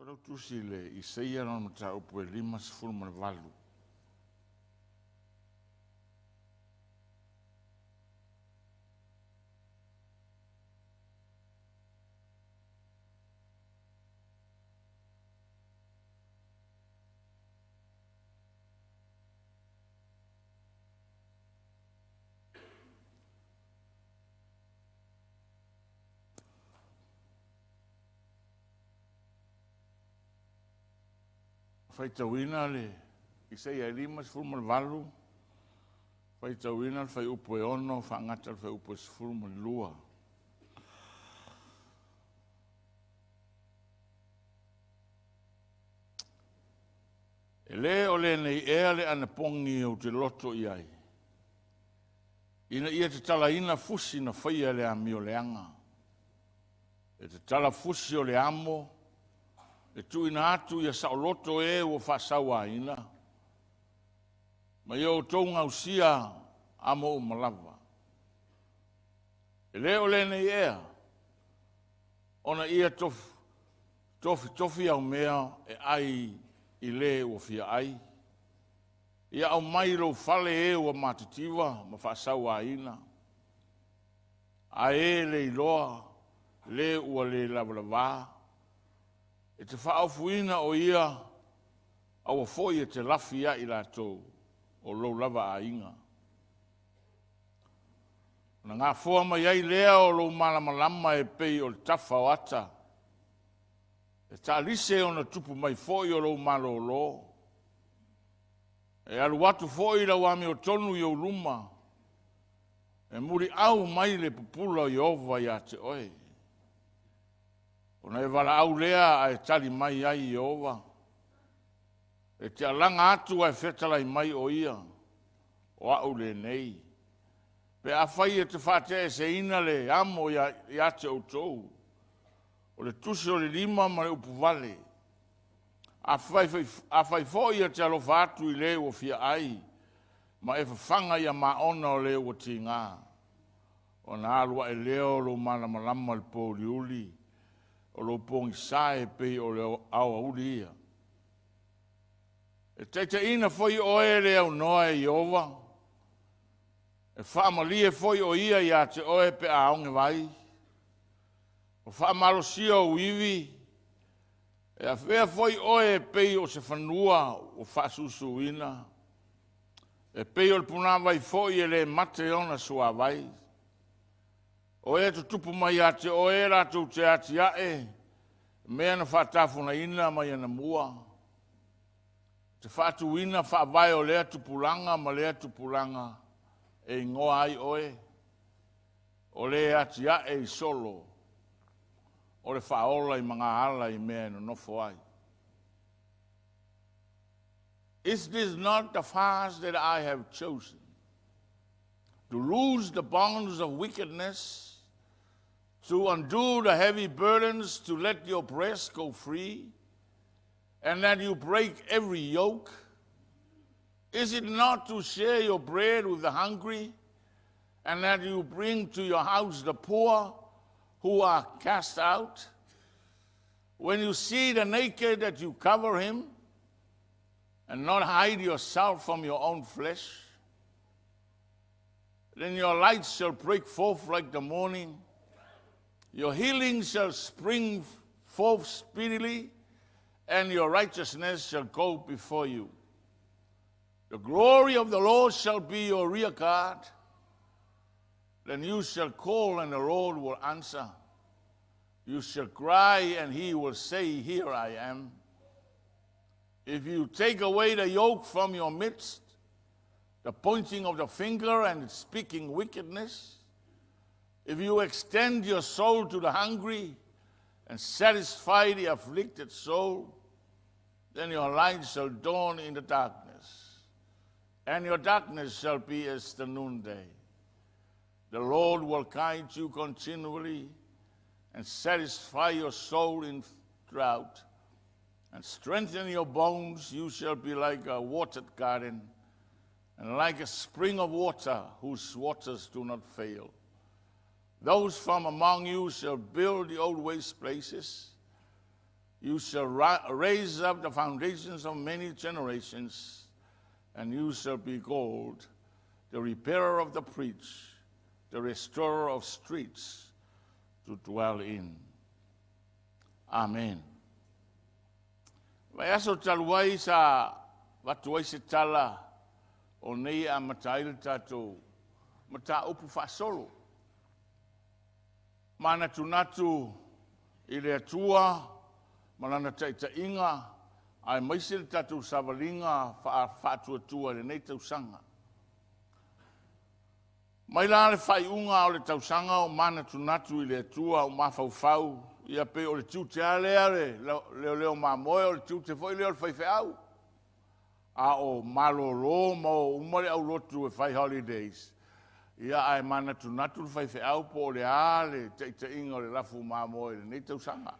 Parau tusi le I seia non mata upu e 5:8. Fai tauina le I seia 5:8. Fai tauina fai upu e 1, whaangata fai upu e 0:2. E le o le nei ea le ana pongi o te loto I ai. Ina ia te tala ina fusi na whaia le ami o leanga. E te tala fusi o le amo. E tu ina atu ia sao loto e o whasawa ina. Ma ia o tonga usia amo o malava. E le o le nei ea. Ona ia tofi au mea e ai I le o fia ai. Ia au mai lo fale e o matitiwa ma whasawa ina. A e le iloa, le ua le lavalava. E te whaofuina o ia au a foi e te lafia I la tau o lo lava a inga. Na ngā fua mai ai lea o lo malamalama e pei o le tafa o ata. E ta lise o na tupu mai foi o lo malo lo. E alu watu foi la wami o tonu I o luma. E muri au mai le pupula o Yehova ia te oe. O na e wala au lea a e tali mai ai Yehova. E te alanga atu a e whetala I mai o ia. O au le nei. Pe a whai e te whate e se ina le amo ia te o tou. O le tusi o le 5 ma le upu vale. A whai foi a te alofa atu I le o fia ai. Ma e whanga ia maona o le o ti ngā. O na alua e leo lo malamalama le pōli uli. O lo pongi sae pe o le awa uli ia. E te ina foi o e le au noa e Yehova. E whaamalie foi o ia te oe pe a aonge vai. O whaamalosia o iwi. E a whea foi oe pei o se whanua o whaasusu ina. E pei o le puna vai foi e le mate ona sua vai. O e tu tupu mai a te oe ratu te ati ae. Mea na whatafuna ina mai ana mua. Te whatu ina whaavai o lea tupulanga ma lea tupulanga. E ngoa ai oe. O lea ati ae I solo. O le whaola I mga ala I mea no nofo ai. Is this not the fast that I have chosen? To loose the bonds of wickedness, to undo the heavy burdens, to let the oppressed go free, and that you break every yoke? Is it not to share your bread with the hungry, and that you bring to your house the poor who are cast out? When you see the naked, that you cover him, and not hide yourself from your own flesh? Then your light shall break forth like the morning. Your healing shall spring forth speedily, and your righteousness shall go before you. The glory of the Lord shall be your rear guard. Then you shall call, and the Lord will answer. You shall cry, and he will say, Here I am. If you take away the yoke from your midst, the pointing of the finger and speaking wickedness, if you extend your soul to the hungry and satisfy the afflicted soul, then your light shall dawn in the darkness, and your darkness shall be as the noonday. The Lord will guide you continually and satisfy your soul in drought and strengthen your bones. You shall be like a watered garden and like a spring of water whose waters do not fail. Those from among you shall build the old waste places. You shall raise up the foundations of many generations, and you shall be called the repairer of the breach, the restorer of streets to dwell in. Amen. Vai aso taluai sa watuai se tala o nei a mataile tatou mata upu whaasolo. Mana tunatu i le atua, malana taita inga, ai maisele tatou savalinga whaatua le nei tausanga. Mai la le whaiunga o le tausanga o mana tunatu i le atua o mawhauwhau, ia pe o le tiute ale leo mamoe o le tiute foi leo le whaifeau. A o malolo mo umare au rotu e whai holidays. Ia ai mana tunatu le whaifeau po le ale teita inga o le lafu mamoe le nei tausanga.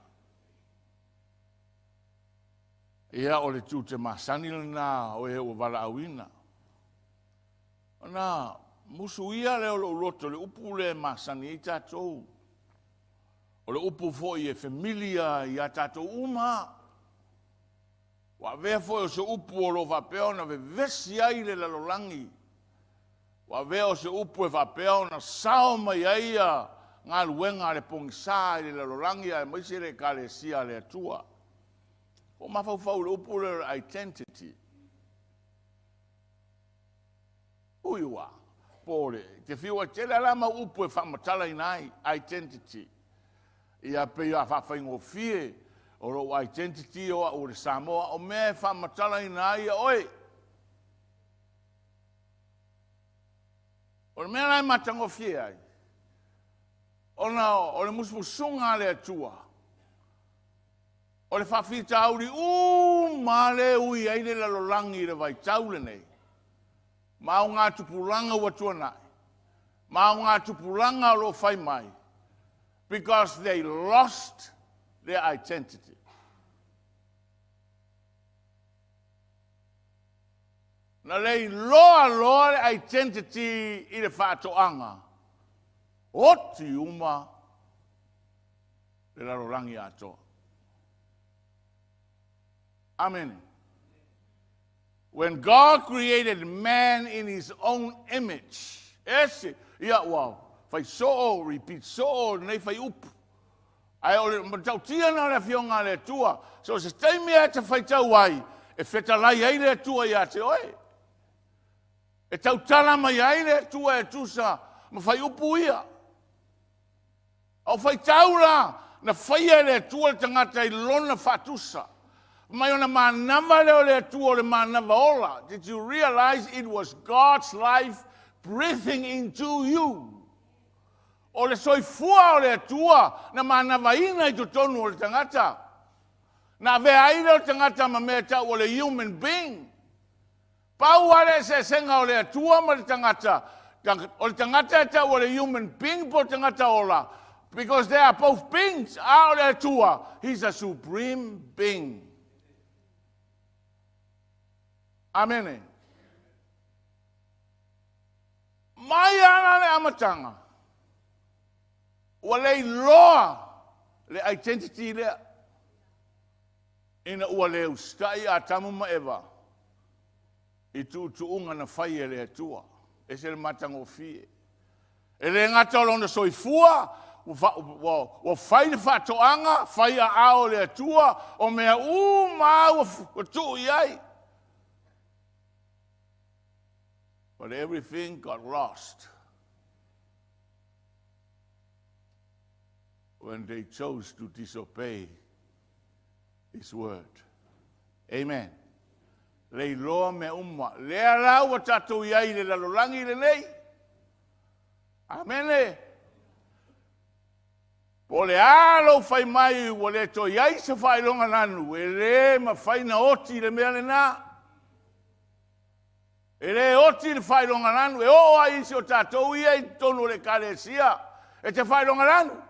Ia o le tiute masani lana o e o wala awina. Ona musu ia leo lo roto le upu le masani i tatou. O le upu foi e familia i a tatou uma. Wa vea foi o se upu o lo vapeo na ve vesi ai le lalolangi. Wa vea o se upu e vapeo na sao mai aia ngā luenga le pongisa i le lalolangi a maise le kalesia le atua. O mawhauwhau le upu le identity. Uiwa, pore, te whiua tele alama upu e whamatala inai, identity. Ia pe ia whawhaingo fie, o ro identity o le Samoa, o mea whamatala inai, oi. O le mea lai matango fie ai. O le musmusunga le atua. O le whawhita auri, male ui aile la lolangi le vai taule nei. Mao ngā tupulanga watua nai. Mao ngā tupulanga lo whai mai. Because they lost their identity. Na lei loa le identity i le whātoanga. Oti uma le la lolangi atoa. Amen. When God created man in his own image, fai so repeat so nei fai up. Ai o le tau tia na le fionga le tua. So se stai mea te fai tau ai, e feta lai ai le tua ia te oe. E tau tala mai ai le tua e tusa, ma fai upu ia. Au fai tau la, na fai ai le tua le tangata i lona fatusa. Mai ona manava leo le tua le manava ola. Did you realize it was God's life breathing into you? O le soifua o le tua na manava ina I totonu o le tangata. Na vea ina o tangata ma mea tau o le human being. Pau ale se senga o le tua ma le tangata. O le tangata e tau o le human being po tangata ola. Because they are both beings. A o le tua. He's a supreme being. Amen. Mai ana le amatanga. Wa le loa le identity le. Ina ua le ustai a tamu ma eva. I tu unga na whai e le atua. E se le matango fie. E le ngata o lona soifua. Wa whai le whatoanga. Whai a ao le atua. O mea maa wa tu iai. But everything got lost when they chose to disobey His word. Amen. Lei loa me umma. Lea rau wa tatou iai le lalolangi le nei. Amen. Po le alo fai mai wa le to iai se fai longa nanu. E le ma fai na oti le mea le na. E le oti le fai longa nanu. E o ai se o tatou iai tonu le kalesia. E te fai longa nanu.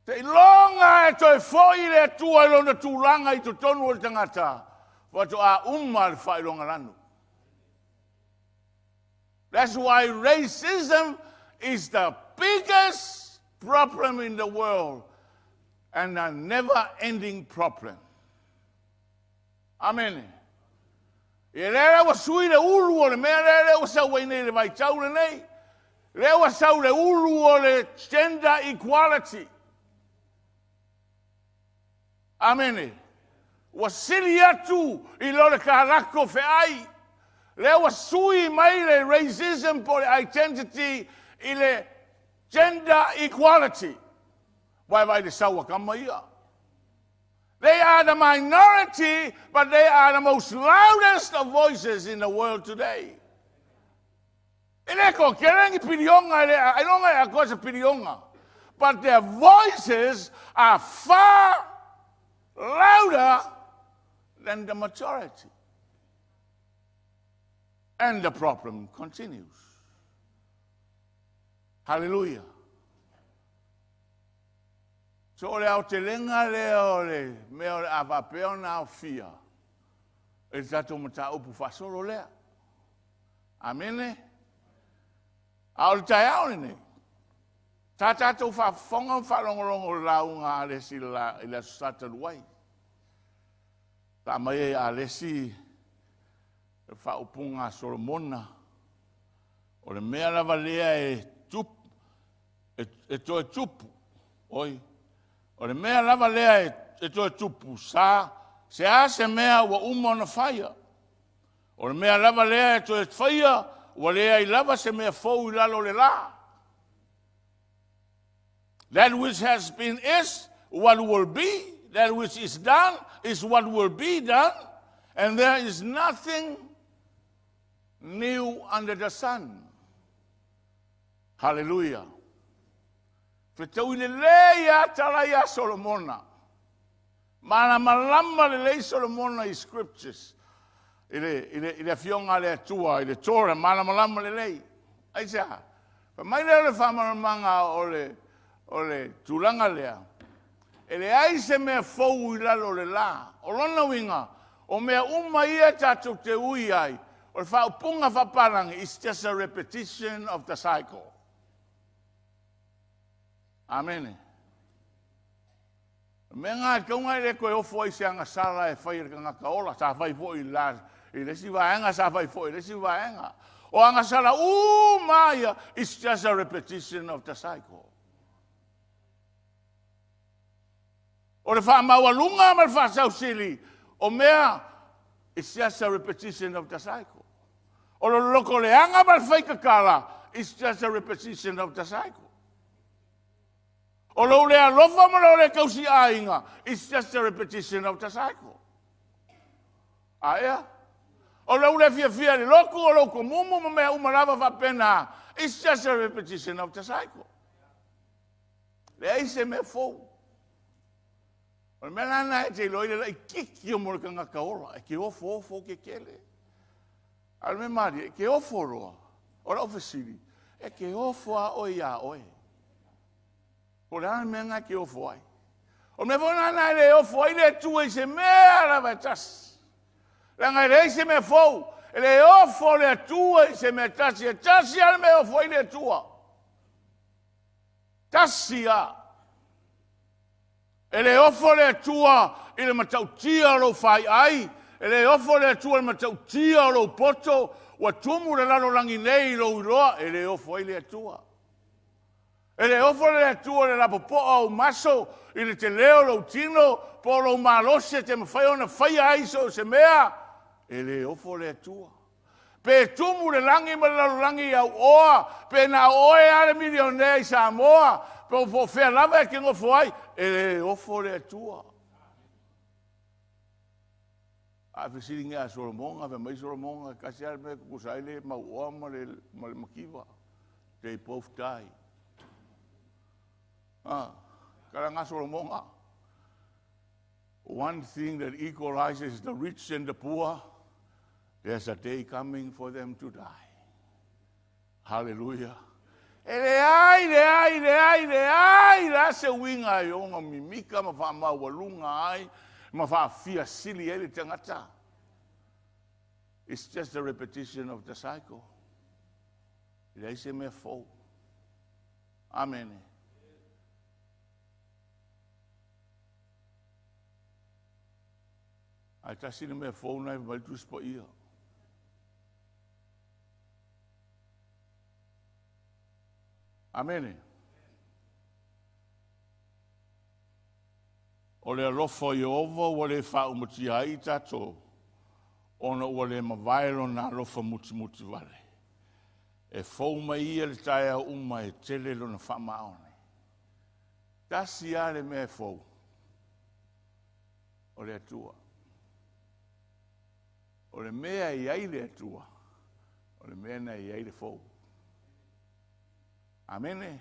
Te longa e toi foi le tua lona tūlanga I to tonu o le tangata. Wato a le fai longa nanu. That's why racism is the biggest problem in the world and a never-ending problem. Amen. E lea wa sui le ulu o le mea lea wa sau wei nei le vai tau le nei. Lea wa sau le ulu o le gender equality. Amen. Wa sili atu I lo le karako fe ai. Lea wa sui mai le racism po le identity I le gender equality. Wai vai le sau wa kama ia. They are the minority, but they are the most loudest of voices in the world today. Ineko, kerengi pirionga le, I don't know cosa pirionga, but their voices are far louder than the majority. And the problem continues. Hallelujah. So ole au te lenga leo le, me ole avapeo na au fia. E tato mata upu fasolo lea. Amene. Au tai au ne. Tatato fa fonga whalongolongo launga alesi la ila sata luai. Ta mai alesi fa upunga Solomona. Ole mea lava lea e tupu. E toe tupu. Oi. O le mea lava lea e toe tupu sa, se a se mea wa uma na whaia. O le mea lava lea e toe whaia, wa lea I lava se mea fau I lalo le la. That which has been is what will be. That which is done is what will be done. And there is nothing new under the sun. Hallelujah. Fetau le leia tala ia Solomona. Mana malama le lei Solomona I scriptures. Ile fionga le tua, ile Torah, mana malama le lei. Aisa. Pa mai le whamarumanga o le tulanga lea. Ele aise mea fau I lalo le la. O lona winga, o mea uma ia tatu te ui ai. O le whaupunga whaparang, it's just a repetition of the cycle. Amen. Menga kaunga le koe ofo I se anga sala e whai rika kaola, sa whai fo I la, I lesi waenga, sa whai fo I lesi waenga. O anga sala, maya, it's just a repetition of the cycle. O le wha mawalunga ma le wha sausili, o mea, it's just a repetition of the cycle. O lo loko le anga ma le whai kakala, it's just a repetition of the cycle. O lo le alofa ma lo le kausi ainga. It's just a repetition of the cycle. Aia. O lo le fia le loku o lo komumu ma mea umarava va pena. It's just a repetition of the cycle. Le aise me fou. O le mena na e te loile la I kiki o mo le kanga kaola. E ke ofo ke kele. Al me mari, e ke ofo roa. O la ofesiri. E ke ofo a oi a oi. O le ana mea ngā ke ofo ai. O me whona ana le ofo ai le tua I se mea la vai tas. Le ngai le se me fau. Le ofo le tua I se me tasi. E tasi ana me ofo ai le tua. Tasi a. E le ofo le tua I le matautia lo fai ai. E le ofo le tua le matautia lo poto. Wa tumu le lalo langi nei lo iloa. E le ofo ai le tua. E le ofo le tua le lapo po au maso I le te leo lo tino po lo malose te mawhai ona whai aiso se mea. E le ofo le tua. Pe tumu le langi ma le langi au oa. Pe na oe ale milionea I Samoa. Pe po whea lava e ke ngofo ai. E le ofo le tua. A whisiri ngea Solomonga, ve mai Solomonga, kasi ale me kukusaile ma oa ma le makiwa. They both die. Karanga Solomonga. One thing that equalizes the rich and the poor, there's a day coming for them to die. Hallelujah. E le ai, la se winga I onga mimika, ma wha mawalunga ai, ma wha fia sili ele tangata. It's just a repetition of the cycle. Ele se me fo. Amen. Ai tasina mea fōna e mai tus po ia. Amene. O le alofo Iova ua le whaumuti ai tato. Ona ua le mawaelo na alofa muti vale. E fōma ia le taia uma e tele lo na whamaone. Tasi a le mea fōu. O le atua. O le mea i ai le atua. O le mea na i ai le fōu. Amene.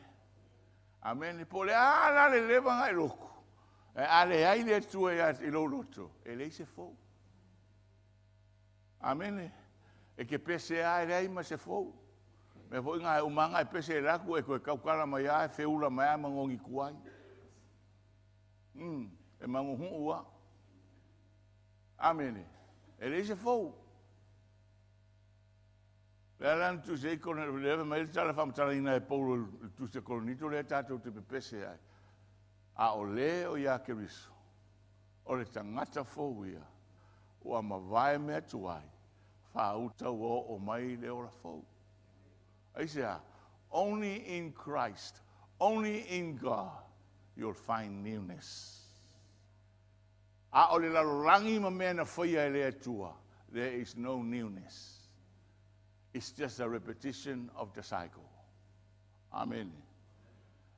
Amene. Po le ala le lewa ngai loko. E ale ai le atua i lo loto. E le se fōu. Amene. E ke pese ai rei ma se fōu. Me foi ngā umanga e pese e laku e koe kaukala mai a e whiula mai a mangongi kuai. E mangohu ua. Amene. E le se fōu. Le lan tu se ikone le mai le tala whamatala ina e paulo tu se kolonito le tātou te pepese ai. A o le o ia ke riso. O le tangata fōu ia. Ua mawae mea tuai. Whauta o mai le ora fōu. Aisea, only in Christ, only in God, you'll find newness. A o le lalorangi ma mea na whaia e le atua. There is no newness. It's just a repetition of the cycle. Amen.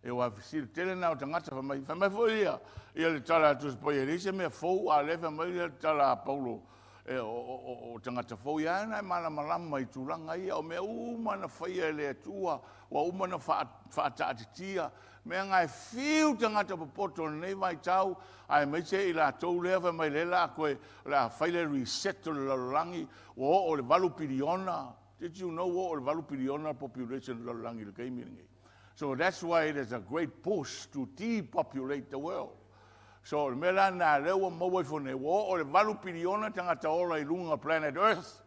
E wa fisi tele na o tangata whamai fōia. Ia le tala atu spoi e reise mea fōu a le whamai le tala a Paulo. E o tangata fōi ana e mana malama i tūranga ia o mea umana whaia le atua wa umana whaataatitia mea ngai whiu tangata papoto nei mai tau ai meise i la tau lea mai lela koe la whaile reset o le lalorangi o le valu piriona. Did you know o le valu piriona population lalorangi le keimiringi? So that's why there's a great push to depopulate the world. So me la na lewa maua fone o le valu piriona tangata ola I lunga planet Earth.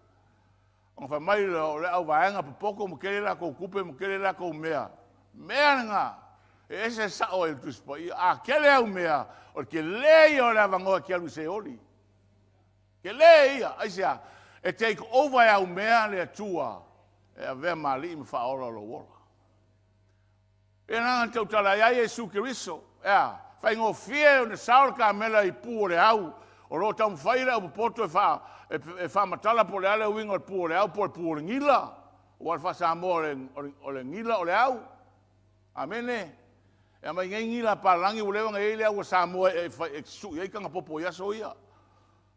On fa mai le au vaanga popoko mo kele la ko kupe mo kele la ko mea. Mea nga. Ese sa o el tuspo. A kele au mea o ke le o la vango ke alu se oli. Ke le ia aisia e take over au mea le tua. E ave mali me fa ola lo wola. E nga tau tala ia Yesu Kristo. Ja. Fai ngō fie o ne saur ka mela I pu o le au. O ro tau mwhaira o poto e wha matala po le ale winga o pu o le au po le pu o le ngila. O al wha Samoa o le ngila o le au. Amene. E mai ngai ngila pa langi o lewa ngai le au o Samoa e su i kanga popo ia so ia.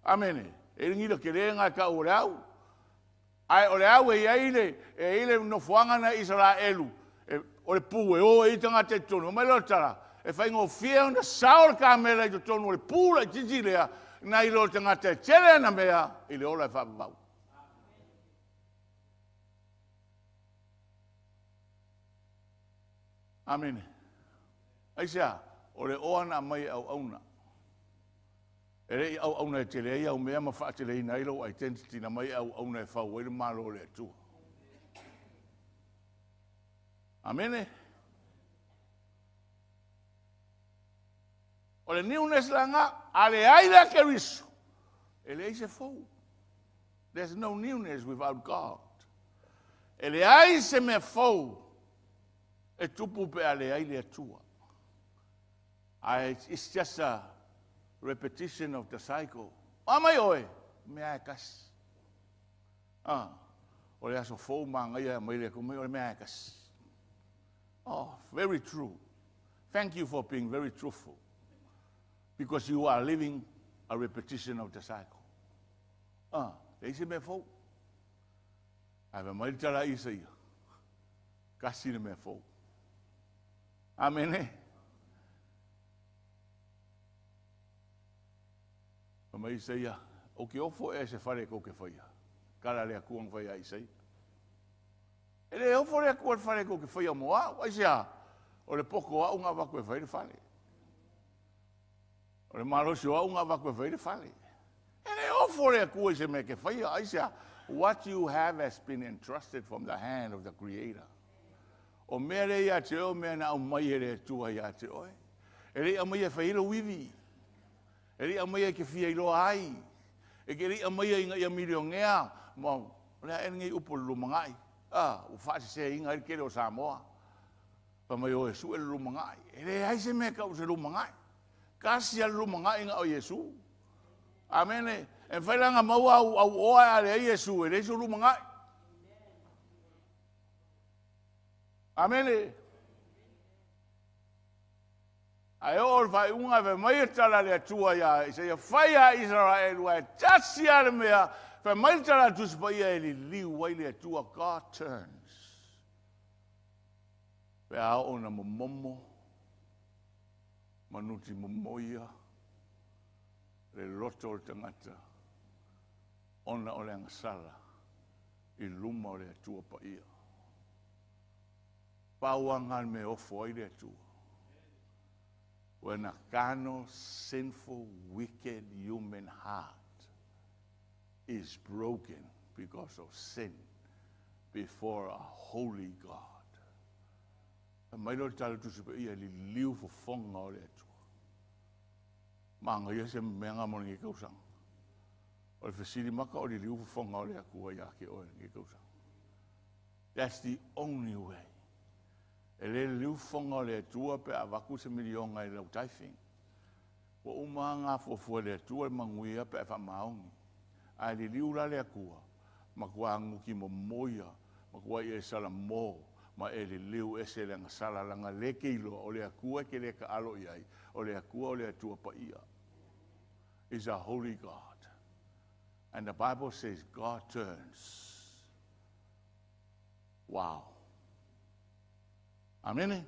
Amene. E ngila ke le ngai ka o le au. Ai o le au e ile no fuanga na Israelu. O le pu e o e tanga te tono. Mai lo tala. E fai ngō fia ona saur ka mela I to tonu le pūla I titi lea na I lo tangata e tere na mea I le ola e whapapau. Amene. Aisea, o le oana mai au auna. E rei au auna e tere ia au mea ma wha tere ina ilo identity na mai au auna e whau e le malo le atua. Amene. O le newness langa, ale aila ke riso. Ele ai se fou. There's no newness without God. Ele ai se me fou. E tupu pe ale ai le atua. It's just a repetition of the cycle. Amai oe, me ai kas. O le aso fou manga ia mai le kumei o le me ai kas. Oh, very true. Thank you for being very truthful. Because you are living a repetition of the cycle. They say me fo. I have a maitala isa ia. Kasi me fo. Amen. Ma isa ia. O ke ofo e se fare ko ke faia. Kala le akuang faia isa ia. Ele ofo le akuang fare ko ke faia moa. Wa isa. O le poko a unga wako e faia fare. O le malosi o unga wako e faia fare. Ele ofo le akuang se me ke faia. Isa. What you have has been entrusted from the hand of the Creator. O mere ia te o mea na au mai ere tua ia te oe. Ere a mai e whailo wiwi. Ere a mai e ke fia ilo ai. E ke ri amai inga ia miliongea, ma lea e ngai upo lumangai. U whaasi se inga i kere o Samoa. Pa mai o Yesu e lumangai. E re ai se mea kau se lumangai. Kasi al lumangai inga o Yesu. Amene. E whailanga maua au oa a rea Yesu e reiso lumangai. Amene. Ai o vai unga ve mai tala le tua ya isa ya faya Israel wa tasi ale mea ve mai tala tu spa ia li liu wai le tua God turns. Ve a ona momo manuti momoia le loto o tangata ona o le angasala I luma o le tua pa ia. Pauangan me ofo ai le tua. When a carnal, sinful, wicked human heart is broken because of sin before a holy God. A mailo tala tu sepe ia li liu fo fonga o le atua. Manga ia se menga mo nge kausang. O le fesiri maka o li liu fo fonga o le akua ia ke o nge kausang. That's the only way. E le liu fonga o le atua pe a waku se milionga I lau taifing. Wa umanga fo le atua manguia pe a whamaongi. A li liu la le akua. Makua anguki mo moia. Makua I e sala mo. Ma e li liu e se lenga sala langa leke ilo o le akua ke le ka alo iai. O le akua o le atua pa ia. Is a holy God. And the Bible says God turns. Wow. Amen.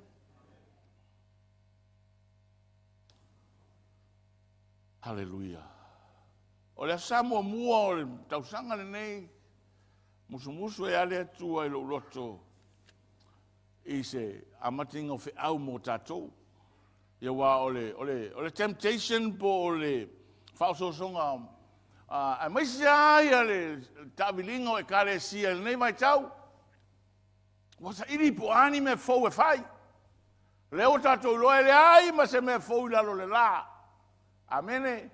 Hallelujah. O le Samoa mua o le tausanga le nei. Musumusu e ale atua I lo loto. I se amatinga o fe au mo tatou. Ia wa o le temptation po o le fausosonga. A maisia ia le tavilinga o e kare sia le nei mai tau. Wasa iri po ani me fou e fai. Leo tatou loe le ai, ma se me fou lalo le la. Amene.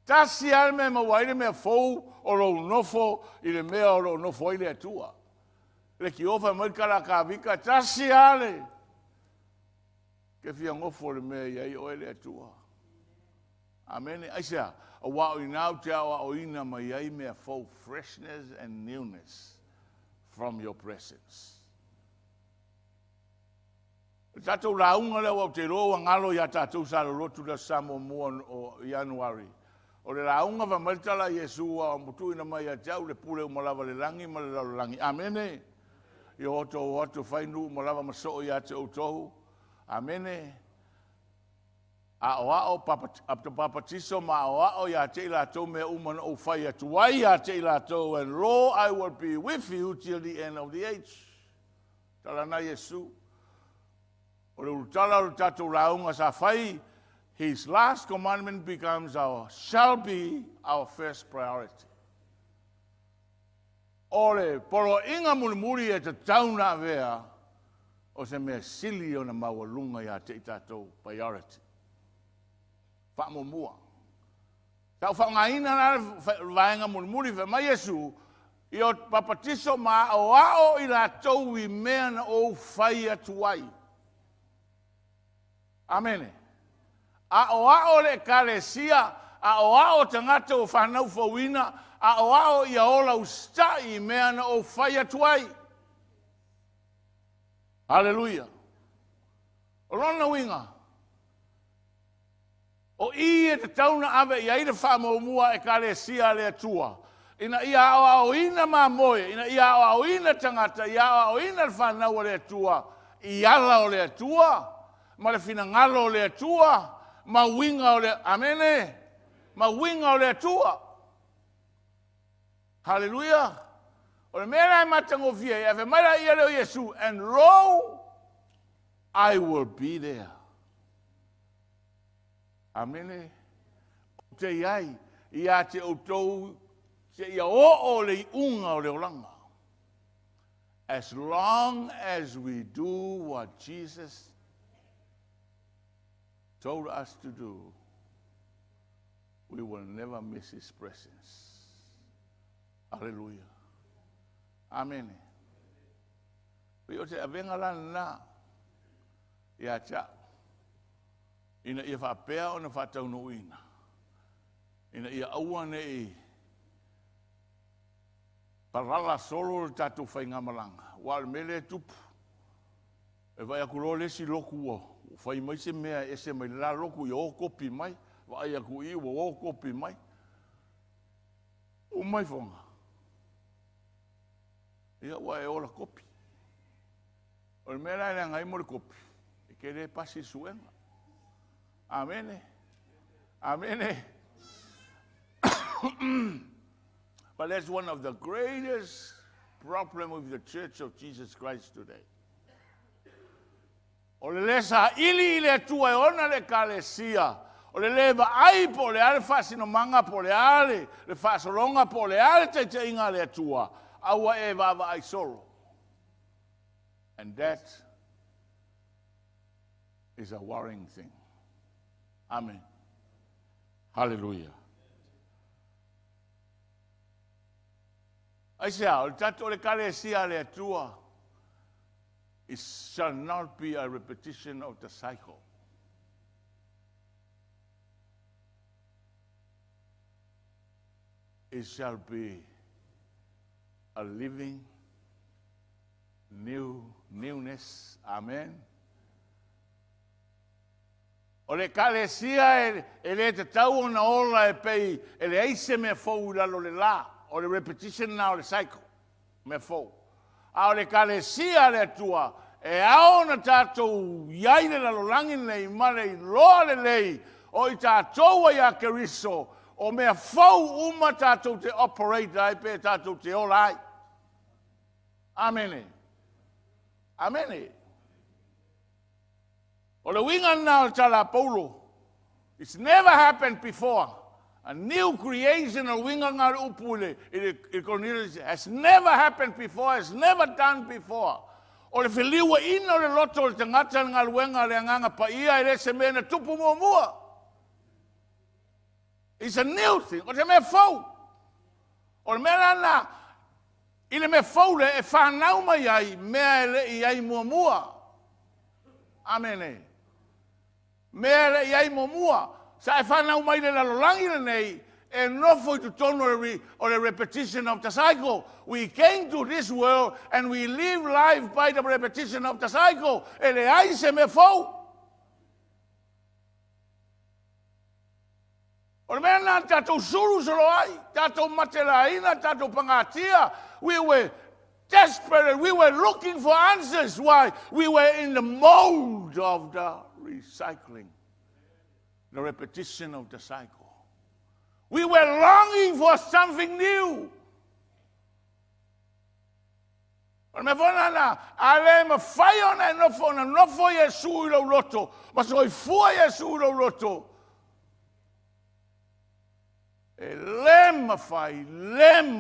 Tasi al me mawaile me fou o lo nofo I le mea o lo nofo I le atua. Le ki ofa merkala ka vika tasi ale. Ke fia ngofo le mea iai o le atua. Amene. Aisea, a wao inau te awa o ina ma iai mea fou freshness and newness from your presence. Tatou launga le o te roa ngalo ia tatou sa rotu da Samoa mua o January. O le launga va maltala Yesu o mutu ina mai a tau le pule o malava le langi ma le langi. Amene. I oto fainu malava maso ia te outou. Amene. A o papatiso ma o ia te ila tau me uman o fai atuai ia te ila tau. And lo I will be with you till the end of the age. Talana Yesu. O le utala o tatou launga sa fai, his last commandment shall be our first priority. O le poro inga mulimuri e te tauna vea, o se mea sili o na mawalunga ia te tatou priority. Wha mua. Tau whaungaina na vaenga mulimuri fe mai Yesu, I o papatiso ma o I la tau I mea na o fai atuai. Amene. A o le kalesia, a o tangata o whanau fawina, a o ia ola ustai mea na o whai atuai. Hallelujah. O lona winga. O I te tauna ave ia ida whamau e kalesia le atua. Ina ia o ina ma moe, ina ia o ina tangata, ia o ina whanau le atua, ia la o le atua. Ma le fina ngalo o le atua, ma winga o le, amene, ma winga o le atua. Hallelujah. O le mea e matango fia, e fe maira ia leo Yesu, and lo, I will be there. Amene. Te iai, ia te outou, te ia o le unga o le olanga. As long as we do what Jesus told us to do, we will never miss his presence. Hallelujah. Amen. Pio te avenga lana ia cha ina ia whapea o na whatau no ina. Ina ia aua ne i parala solo tatu whainga malanga. Wal mele tupu. E vai akuro lesi loku o. Whai mai se mea e se mai la loku i o kopi mai. Vai aku i o kopi mai. O mai whonga. Ia ua e ola kopi. O le mea lai ngai mo le kopi. E kere pasi suenga. Amene. Amene. But that's one of the greatest problems with the Church of Jesus Christ today. O le lesa ili le tua e ona le kalesia. O le leva ai po le ale FAASINOMAGA po le ale. Le whaasolonga po le ale te inga le tua. Aua e vava ai solo. And that is a worrying thing. Amen. Hallelujah. I say, tato le kalesia le tua. It shall not be a repetition of the cycle. It shall be a living newness. Amen. O le kalesia e le te tau na ola e pei e le eise me fou lalo le la. O le repetition na o le cycle. Me fou. A o le kalesia le tua e ao na tātou iaile lalo langin nei mare i loa le lei o i tātou ai a keriso o mea fou uma tātou te operate ai pe tātou te ola ai. Amene. Amene. O le winga na o tala Paulo. It's never happened before. A new creation of winga ngā upule in Cornelius has never happened before, has never done before. O le whiliwa ina o le loto o le tangata ngā luenga le anganga pa ia e le se mena tupu mua. It's a new thing. O te mea fau. O le mea nana, i le mea fau le e whanau mai ai, mea le i ai mua. Amene. Mea le i ai mua. Sa e whanau mai le lalolangi le nei, e nofo I tutono o le repetition of the cycle. We came to this world and we live life by the repetition of the cycle. E le ai se me fau. O le mea nā tātou suru soro ai, tātou matelaina, tātou pangatia. We were desperate, we were looking for answers. Why? We were in the mode of the recycling. The repetition of the cycle. We were longing for something new. Me fona ale me fai ona no fona no foi Yesu lo loto, ma so foi Yesu lo loto. E lema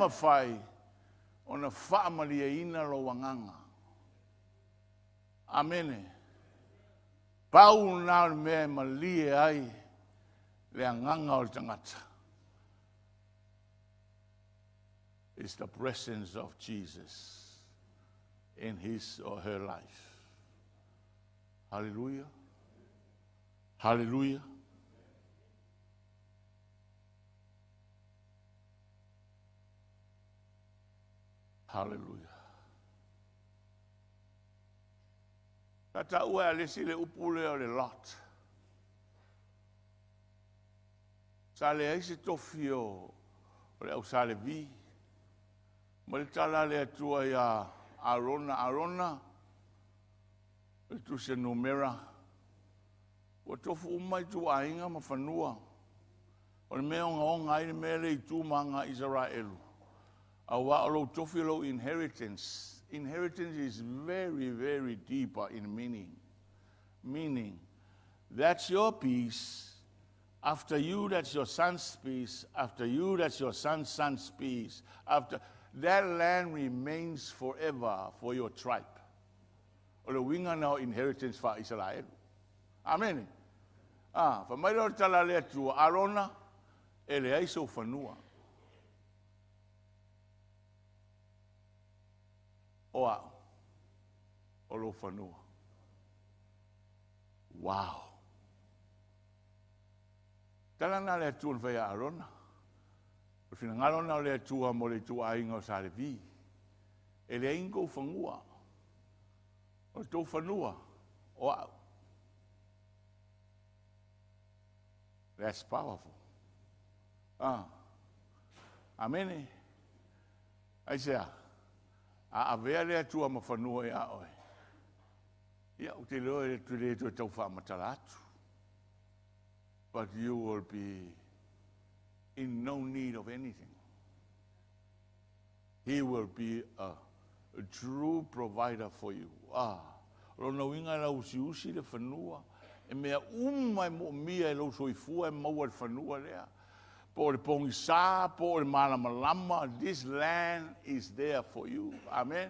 fai ona family e ina lo wanganga. Amene. Pau na me malie ai le anganga o tangata. It's the presence of Jesus in his or her life. Hallelujah. Hallelujah. Hallelujah. Tata ua alesi le upule o le lot. Sa le aise tofi o le au sa le vi. Ma le tala le atua ia Arona. Le tu se numera. Wa tofu umai tu ainga ma whanua. O le mea o ngai le mele I tu manga Israelu. Awa alo tofi lo inheritance. Inheritance is very, very deeper in meaning. Meaning, that's your piece. After you, that's your son's piece. After you, that's your son's piece. After that land remains forever for your tribe. O le winga now inheritance for Israel. Amen. Fa mai lo tala le tu Arona e le ai so whanua. O au, o lo whanua. Wow. Tala na le tuan whai a arona. O whina ngarona o le tua mo le tua inga o sare vi. E le ingo whangua. O tō whanua. O au. That's powerful. Amene. Ai sea. A avea le tua ma whanua e a oe. Ia o te loe le tu le tu tau whamatara atu. But you will be in no need of anything. He will be a true provider for you. Rona winga la usi le whanua. E mea umai mo mia e lo soifua e maua le whanua lea. Po le pongi sa, po le malamalama. This land is there for you. Amen.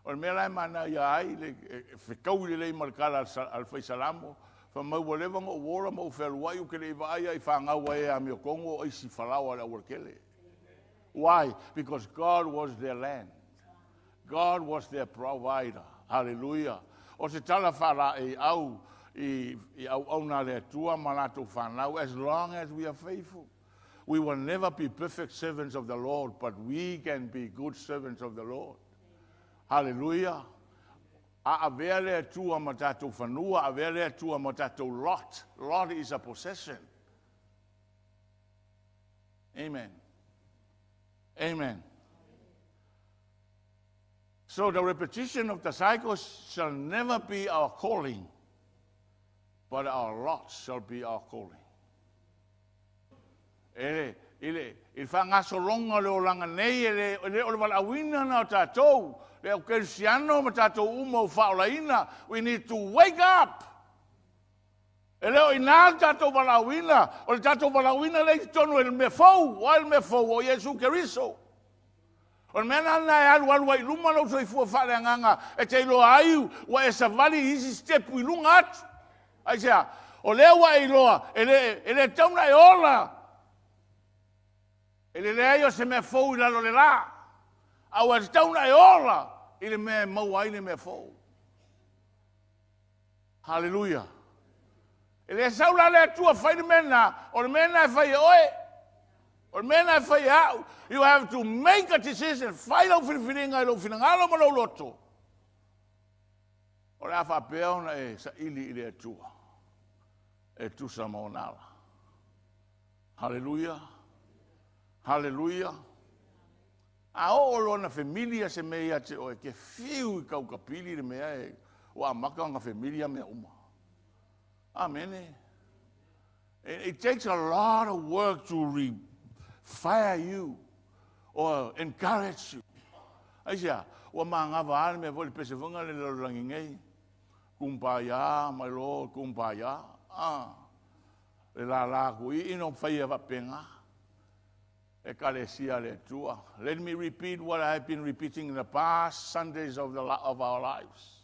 O le mea lai mana ia ai, le whekau le markala al whaisalamo. Fa mau walewa ngā wora mau whelwai o ke le iwaia I whangaua e a mea kongo o isi whalawa la warkele. Why? Because God was their land. God was their provider. Hallelujah. O se tala whara e au I au na le tua malato whanau. As long as we are faithful. We will never be perfect servants of the Lord, but we can be good servants of the Lord. Hallelujah. A avea lea tua ma tātou whanua, a avea lea tua ma tātou lot. Lot is a possession. Amen. Amen. So the repetition of the cycles shall never be our calling, but our lot shall be our calling. Il whangaso longa leo langa nei, ele ole wala awina na tātou. Leo Cristiano ma tātou umo whaolaina. We need to wake up. E leo ina tātou wala awina. O le tātou wala awina le tonu el me fau. O el me fau o Yesu Keriso. O le mena na e alu alu ai luma lau soifua whare anganga. E te ilo aiu wa e savali isi step i lunga atu. Ai sea, o leo wa iloa. Ele tauna e ola. Ele leo se me fau I lalo le la. Au e tauna e ola. Ele me mau ai me fau. Hallelujah. Ele saula le tua fai mena. O le mena e fai oe. O le mena e fai au. You have to make a decision. Fai lau whiringa I lau whiringalo ma lau loto. O le awha pēo na e sa ili I le tua. E tu sa maonala. Hallelujah. Hallelujah. A o lona familia se mea te o ke fiu I kau kapili le mea e o a maka nga familia mea uma. Amen. It takes a lot of work to fire you or encourage you. Aisia, o manga vale me vole pese vunga le langi ngai. Kumpaya, my Lord, kumpaya. Le la kui ino fai va penga. Let me repeat what I have been repeating in the past Sundays of our lives.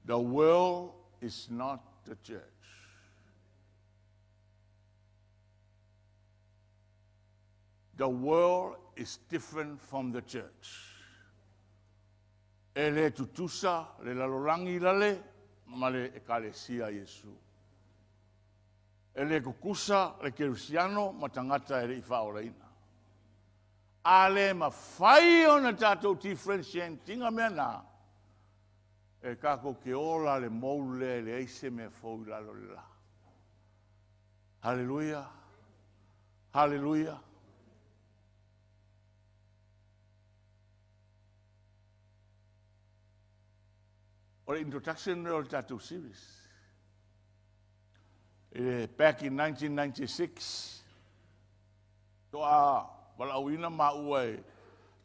The world is not the church. The world is different from the church. Ele tutusa, le lalorangi lale, ma le ekalesia Yesu. Ele kukusa, le Cristiano, ma tangata ele ifaoraina. Ale ma fai ona tātou differentiating mea nā. E kako ke ola le moule le eise me fau lalo le la. Hallelujah. Hallelujah. O le introduction o le tātou series. Back in 1996, toa Walauina maua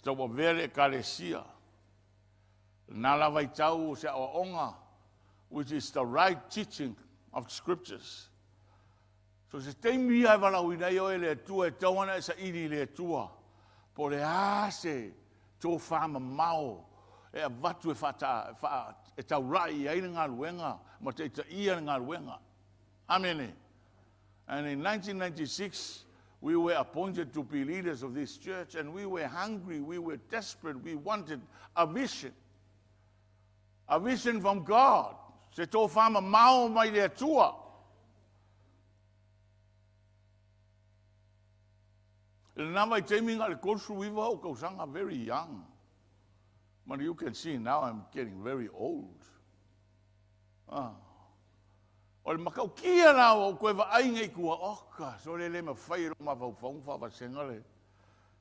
tawa vele kalesia. Nala vai tau se onga, which is the right teaching of the scriptures. So se te mi ai walauina yo ele tua e tawana sa iri le tua. Po le ase tō whama mau. E a watu e whata, e tau rai ai ngā ruenga, ma te ita ia ngā ruenga. Amen. And in 1996, We were appointed to be leaders of this church, and we were hungry, we were desperate, we wanted a vision from God. Se tō whama mao mai le atua. Le nama I teiminga le kosu wiwa o kausanga very young. But you can see now I'm getting very old. O le makau kia na o koe wa ainga I kua oka. So le ma whai ma whau whaungwha wa senga le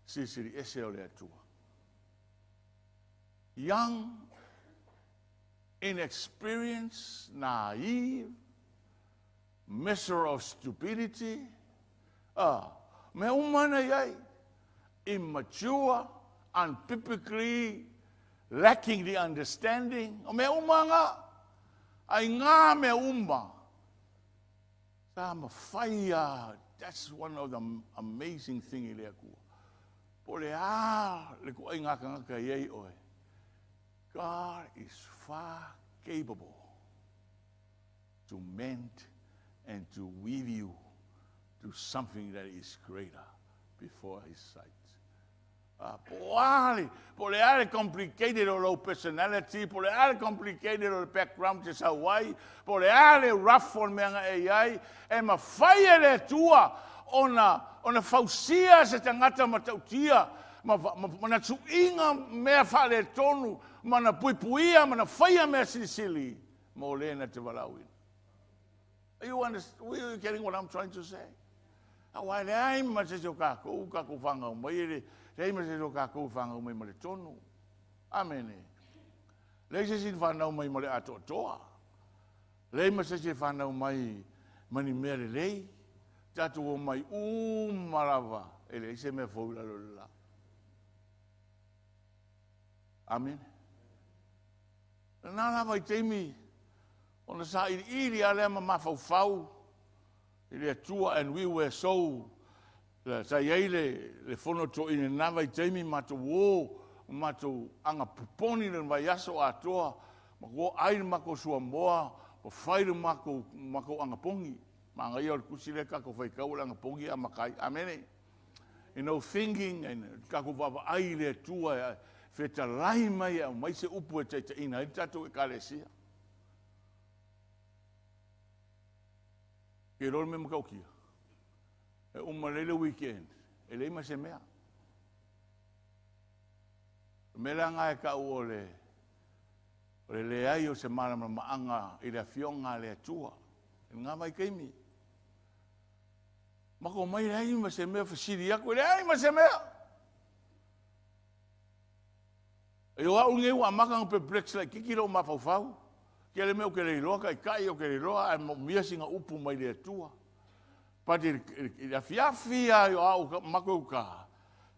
sisiri ese o le atua. Young, inexperienced, naive, measure of stupidity. Me umana yai, immature, unbiblically lacking the understanding. Me umanga, ai ngā me umma. Sa ma whaia, that's one of the amazing things I lea kua. Po le le kua I ngaka ngaka iei oe. God is far capable to mend and to weave you to something that is greater before His sight. Po le ale complicated o low personality, po le ale complicated o background te Hawaii, po le ale rough on meanga ai, e ma whaia le tua ona fausia se tangata matautia, mana tuinga mea whale tonu, mana puipuia, mana whaia mea silisili, mo lena te walauina. Are you getting what I'm trying to say? Awai le ai ma se so kako whanga mai le ma se so kako whanga mai ma le tonu. Amen. Le se si whanau mai ma le ato toa. Le ma se whanau mai mani mea le lei. Tatu o mai marawa. E le se me fōula lola. Amen. Nā mai teimi. Ona sa iri ale ma mawhau. Ile tua, and we were so sa yeile le fono to in nava teimi mato wo mato anga puponi le vai aso atoa mako ai mako sua moa o faile mako anga pongi manga yo kusile ka ko fai kaula anga pongi amakai amene thinking and ka ko baba ai le tua feta lai mai se upu te ina tato e kalesia ke rol me makaukia. E umalele weekend. E le ima se mea. Mela nga e ka uole. Le ai o se marama maanga I le fionga le atua. E ngā mai keimi. Mako mai le ai ma se mea fasiri aku. Le ai ma se mea. E o au ngeu a makang perplex la kikiro ma fau. Ke le meo ke le iroa, kai o ke le iroa, e mia singa upu mai le atua. Pati la fiafia o au mako ka.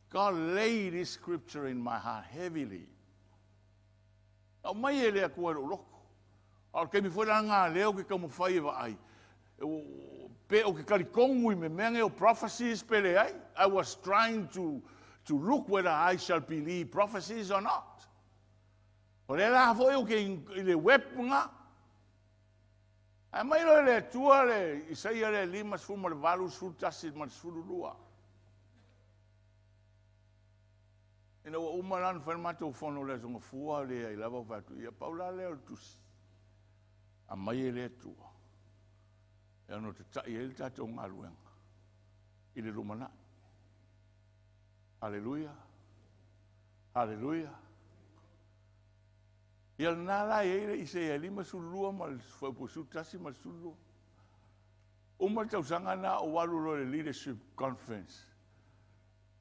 God laid this scripture in my heart heavily. Au mai e le akua ro loko. Au ke mi fwera ngā leo ke kamu whai wa ai. Pe o ke karikongu I me menge o prophecies pe le ai. I was trying to look whether I shall believe prophecies or not. O le la foi o ke I le web nga. Ai mai lo le tua le Isaia le 5 suma le valu sultasi ma sululua. Ina o umalan fermato fono le zonga fua le ai lava fatu ia paula le tus. A mai le tua. E no te tai el tato ngaluenga. I le lumana. Hallelujah. Hallelujah. Ia nala e I se ia 5 sulua ma foi po sultasi ma sulua. Uma tausanga na o walu le leadership conference.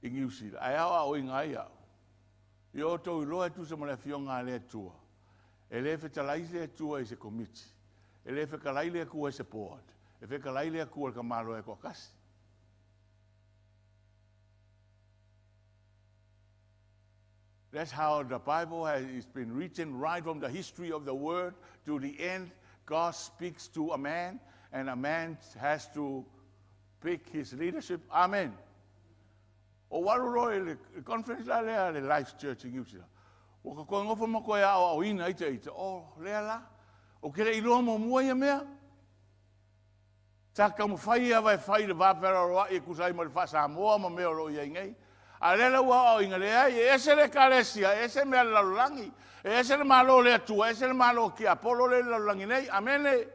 I Ngiusira. Ai au o ingai au. Io to loa tu se mala fionga le tua. E le fetalai le tua I se committee. E le fekalai le ku I se board. E fekalai le ku ka malo e ko kasi. That's how the Bible has been written right from the history of the word to the end. God speaks to a man, and a man has to pick his leadership. Amen. O waru le conference la le Life Church in Utah. O ka ko ngofo mo ko ya o ina ite o le la. O ke le ilo mo mo ya mea. taka mo fai ava e fai le vapera roa e kusai mo le fa Samoa ma me ro ia ngai. A lela ua o inga le ai, ese le kalesia, ese me la langi, ese le malo le tu, ese le malo ki apolo le la langi nei, amene.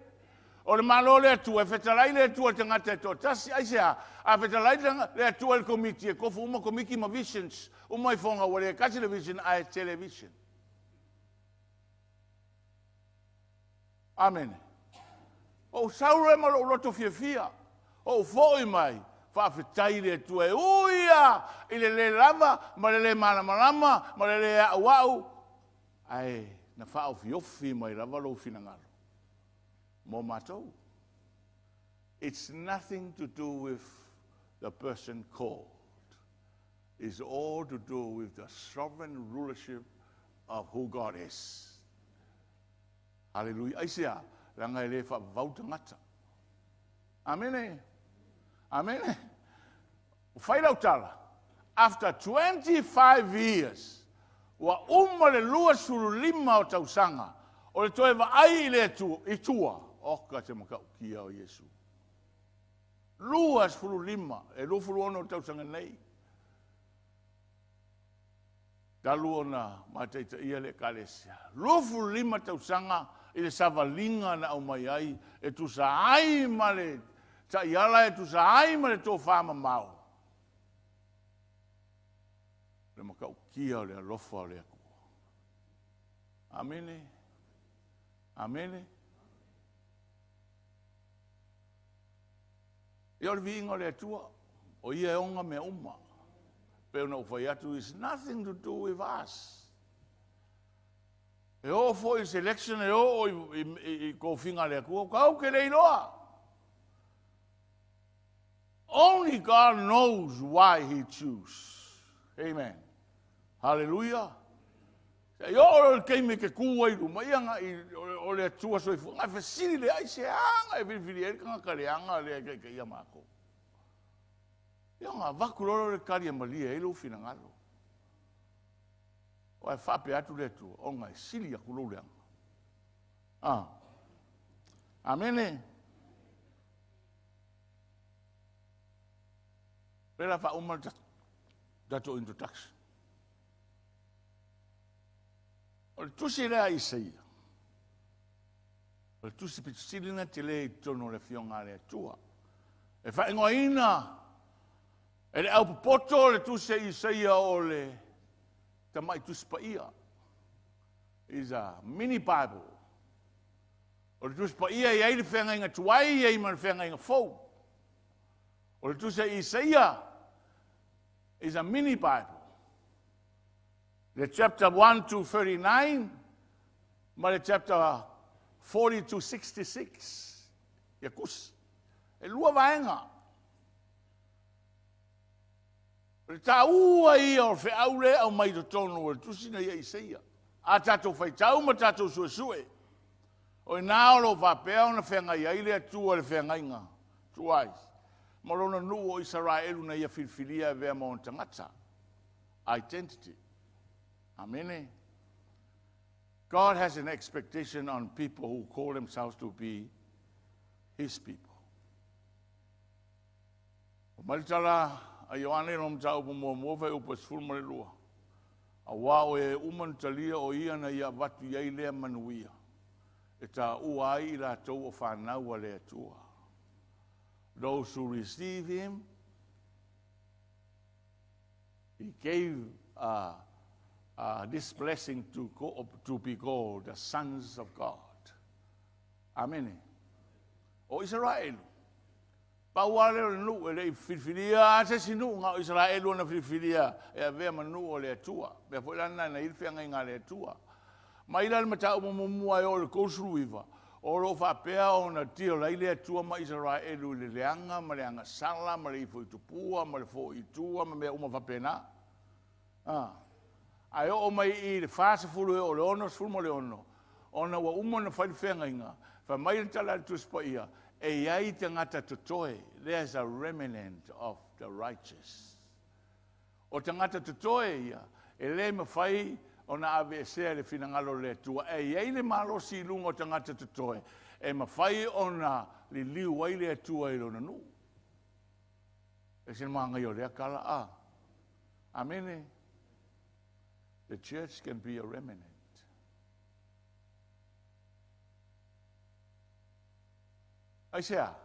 O le malo le tu, e fetalai le tu te ngate to, tasi aise a fetalai le tu el komiti, e kofu uma komiki ma visions, uma I fonga wale kasi le vision a television. Amen. O saure ma lo loto fia, o foi mai, whawhetai le tu e uia, I le lava, ma le malama, ma le awau. Ai, na whao fiofi mai lava lo finangalo. Mo matou. It's nothing to do with the person called. It's all to do with the sovereign rulership of who God is. Hallelujah. Aisea, langa ele fa vautangata. Amen. Amen. Whailautala. After 25 years, wa le lua suru lima o tausanga, o le toe wa ai le tu, I tua, oka te makau kia o Yesu. Lua suru lima, e lufuru ono o tausanga nei. Dalu ona mateita ia le kalesia. Lufuru lima tausanga, I le savalinga na au mai ai, e tu sa ai male, ta iala e tu sa ai male tō whama mau. Le makau kia o le alofa o le aku. Amene. Amene. Ia o le viinga o le atua, o ia e onga me uma. Pero na ufai atu is nothing to do with us. E o fo I selection e o I ko finga le aku, kau ke le iloa. Only God knows why He chooses. Amen. Hallelujah. E o ke me ke kuai ru mai anga o le tua soifu. Ngai fasili le ai se anga e vili e kanga kare anga le ke ia mako. Ia nga vakuloro le kari malia e lo fina ngalo. O e whape atu le tu, o ngai sili a kulore anga. Ah. Amene. Pera fa umar dato introduction. O le tusi rea Isaia. O le tusi pitilina te le tono le fionga le tua. E fa ingoina. E le au popoto le tusi Isaia o le tamai tusi pa ia. Is a mini Bible. O le tusi pa ia I ai le whenga inga tuai I ai man whenga inga fau. O le tusi Isaia is a mini Bible. The chapter 1 to 39, ma le chapter 40 to 66. Ia kus. E lua vaenga. Le ta ua ia o fe aule au mai to tono o le tusina ia Isaia. A tatou fai tau ma tatou suesue. O nao lo vapea ona whenga ia ile atua le whenga inga. Tuais. Marona nu o Israelu na ia filfilia vea mo tangata. Identity. Amen. God has an expectation on people who call themselves to be His people. Malitala a Ioane rom tau po mo vai upas fulma le lua. A wao e uman talia o ia na ia vatu iai lea manuia. E ta uai I la tau o whanau le atua. Those who receive Him, He gave this blessing to be called the sons of God. Amen. O Israel. Pauale o nu ele filfilia se sinu nga Israel ona filfilia e ave manu o le atua. Be foi lana na ilfenga nga le atua. Mai la mata mo mua o le kosruiva. O lo fa pea ona tio la ile atua ma Israel le leanga ma leanga sala ma le foi tupua ma le foi tua ma me uma fa pena. Ai o mai I le fase fulu o le ono fulmo le ono. Ona wa umo na fai whenga inga. Fa mai tala tu spaia. E iai te ngata tutoe. There's a remnant of the righteous. O te ngata tutoe ia. E le me fai ona ave se le finangalo le tua e le malo si lungo tangata tutoe e mawhai ona li liu wai le tua i lona nu. E sin mga yo le kala a. Amen. The church can be a remnant. Ai sea,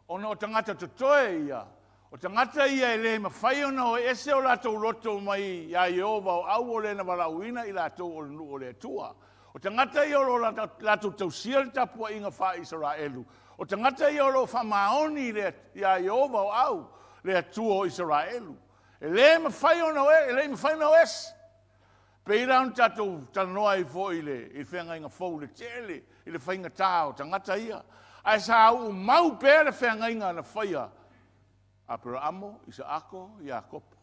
ona o tangata tutoe ia, o tangata ia le mawhai ona o ese o lato roto mai ia Iova o au o le na walauina i lato o nu o le tua. O tangata ia o lato tausia le tapua inga wha Israelu. O tangata ia o whamaoni le ia Iova o au le tua o Israelu. E le mawhai ona o e, le mawhai ona o ese. Peira un tatou tanoa i fo i whenga inga fau le tele, i le whainga tā o tangata ia. Ai sa au mau pēra whenga inga na whaia. Abrahamo, Isaako, Iakopo.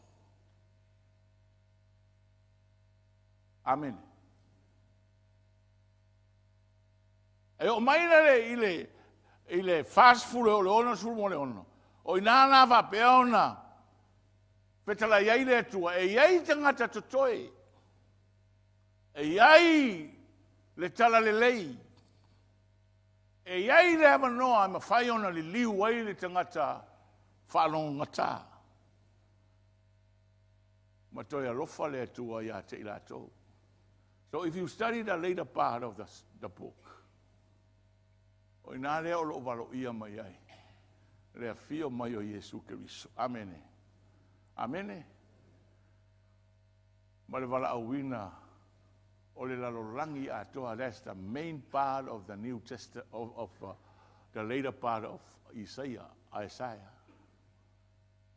Amen. E o maina le i le fast food o le ono suru mo le ono. O inana va peona. Petala iai le tua, e iai tangata totoi. E iai le tala le lei. E iai le ama noa ma whai ona li liu wai le tangata whalonga tā. Ma toi alofa le atua ia te ilato. So if you study the later part of the book, o ina lea o lo walo ia mai ai. Lea fio mai o Yesu Keriso. Amene. Amene. Ma le wala awina o le lalolangi atoa. That's the main part of the New Testament, of the later part of Isaiah.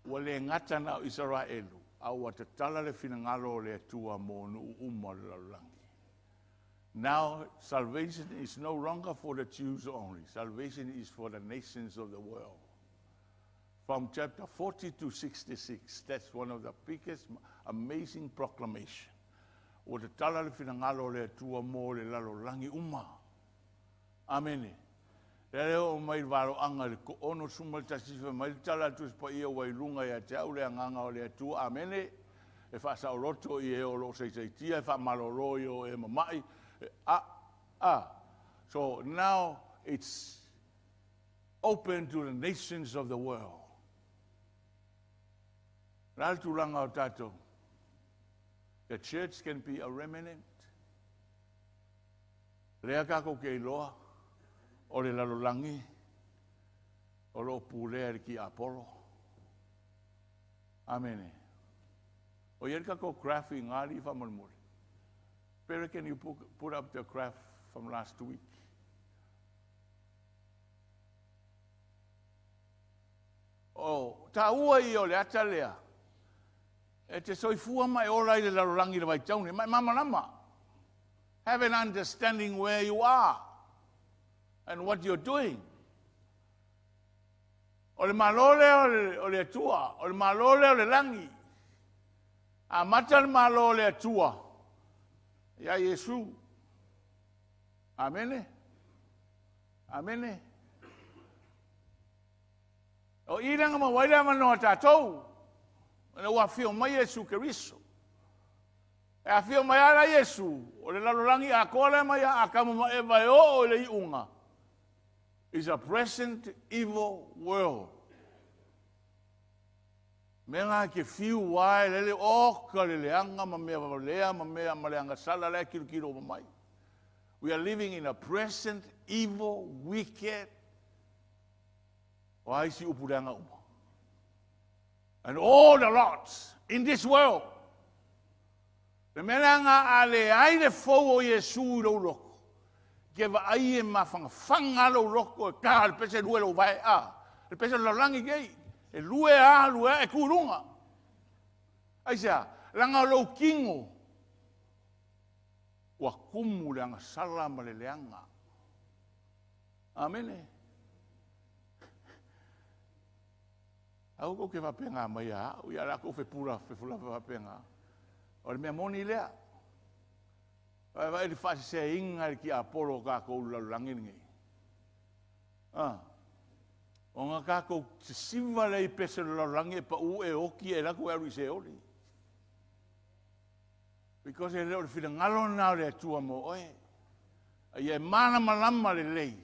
Wa le ngata na Israelu. Au te tala le finangalo le atua mo nu uma le lalolangi. Now, salvation is no longer for the Jews only. Salvation is for the nations of the world. From chapter 40 to 66, that's one of the biggest, amazing proclamation. O te tala le finangalo le atua mo le lalolangi uma. Amene. Lele o mai waro anga le ko ono suma le tasifa mai le tala tu spa ia wailunga ia te au le anganga o le atua. Amene. E wha sa oroto i e o lo seitia, e wha maloro i o e mamai. So now it's open to the nations of the world. Raltulanga o tato. The church can be a remnant. Lea kako ke iloa, o le lalolangi, o lo pulea ki Apollo. Amene. O yer kako crafty ngali fa mulmul. Pero can you put up the graph from last week? Oh, ta ua I o le atalea. E te soifua mai orai le lalolangi le vaitauni. Mai mama lama. Have an understanding where you are and what you're doing. O le malole o le atua. O le malole o le langi. A mata le malole atua. Ya Yesu. Amene. Amene. O iranga ma waira manoa tātou. Ina ua fio mai Yesu Keriso. E a fio mai ala Yesu. O le lalolangi a kore mai a kama ma eva e o le iunga. Is a present evil world. Menga ke fiu wai lele oka lele anga ma mea lea ma mea ma leanga sala lea kilo mai. We are living in a present evil, wicked, wai si upuranga uma. And all the lots in this world. Le menanga ale aile fo o Yesu lo loko. Ke va ai ma fanga lo loko e ka le pese luelo vai a. Le pese lo langi gei. E lue e kurunga. Aisa, langa lo kingo. Wa kumu langa sala ma le leanga. Amene. Au ko ke va penga mai a, u ya la ko fe pura fe fula va penga. O le mea moni lea. Vai le fasi se inga ki Apollo ka ko la langi. O ngā kako te siwa lei pese la langi pa u e oki e lako e se oli. Because e leo le whina ngalo na le atua mo oe. Ia e mana malama le lei.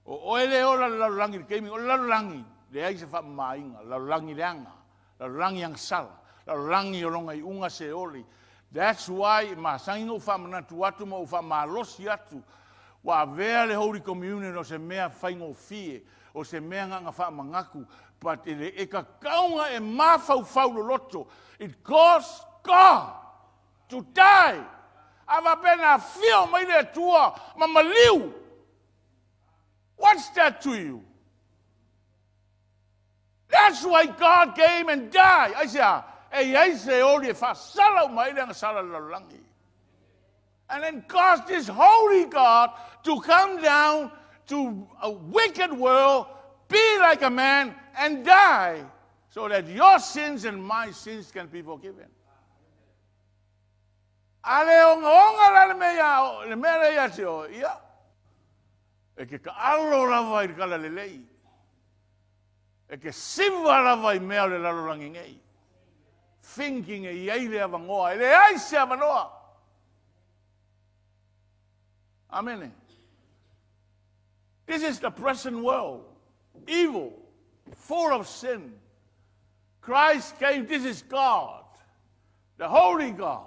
O oe le ola le laulangi le keimi, o le laulangi le ai se wha mainga, laulangi le anga, laulangi ang sala, laulangi o longa I unga se oli. That's why ma sangi o wha manatu atu mo o wha malosi atu. Wa vea le Holy Communion o se mea whaingo fie, o se mea nganga wha mangaku, but e ka kaunga e mawhau whau lo loto. It costs God to die. Ava pena fio mai le tua, mamaliu. What's that to you? That's why God came and died. I say, only if I sala mai le sala langi. And then caused this holy God to come down to a wicked world, be like a man, and die, so that your sins and my sins can be forgiven. Ale onga la le mea ia te o ia. E ke ka alo lava I kala le lei. E ke siva lava I mea le lalorangi ngei. Thinking e iei le avangoa, e le aise avanoa. Amen. This is the present world. Evil, full of sin. Christ came, this is God. The Holy God.